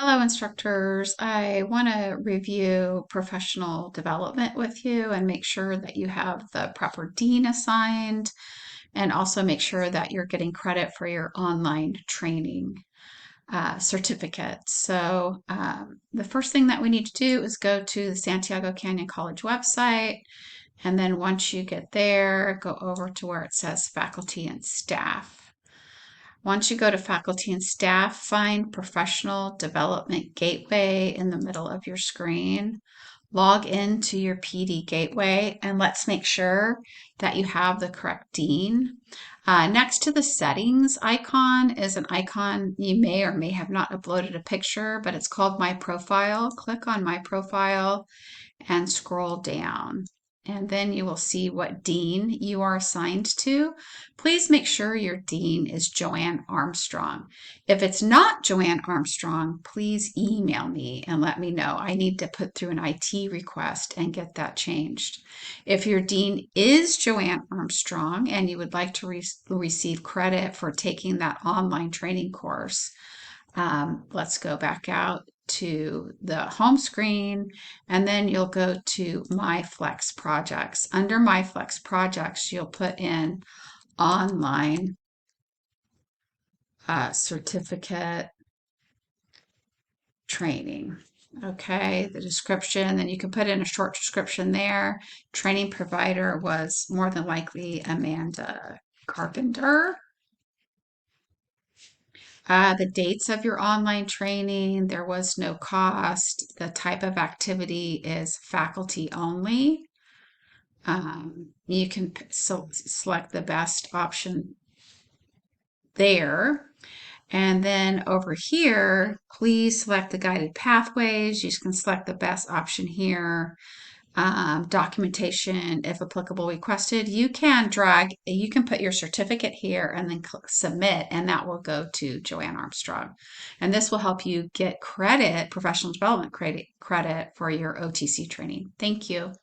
Hello, instructors. I want to review professional development with you and make sure that you have the proper dean assigned, and also make sure that you're getting credit for your online training certificate. The first thing that we need to do is go to the Santiago Canyon College website. And then once you get there, go over to where it says faculty and staff. Once you go to faculty and staff, find Professional Development Gateway in the middle of your screen. Log into your PD Gateway and let's make sure that you have the correct dean. Next to the settings icon is an icon you may or may have not uploaded a picture, but it's called My Profile. Click on My Profile and scroll down. And then you will see what dean you are assigned to. Please make sure your dean is Joanne Armstrong. If it's not Joanne Armstrong, please email me and let me know. I need to put through an IT request and get that changed. If your dean is Joanne Armstrong and you would like to receive credit for taking that online training course, let's go back out to the home screen, and then you'll go to My Flex Projects. Under My Flex Projects, you'll put in online certificate training. Okay, the description, then you can put in a short description there. Training provider was more than likely Amanda Carpenter. The dates of your online training, there was no cost. The type of activity is faculty only. You can select the best option there. And then over here, please select the guided pathways. You can select the best option here. Documentation, if applicable, requested. You can put your certificate here and then click submit, and that will go to Joanne Armstrong. And this will help you get credit, professional development credit for your OTC training. Thank you.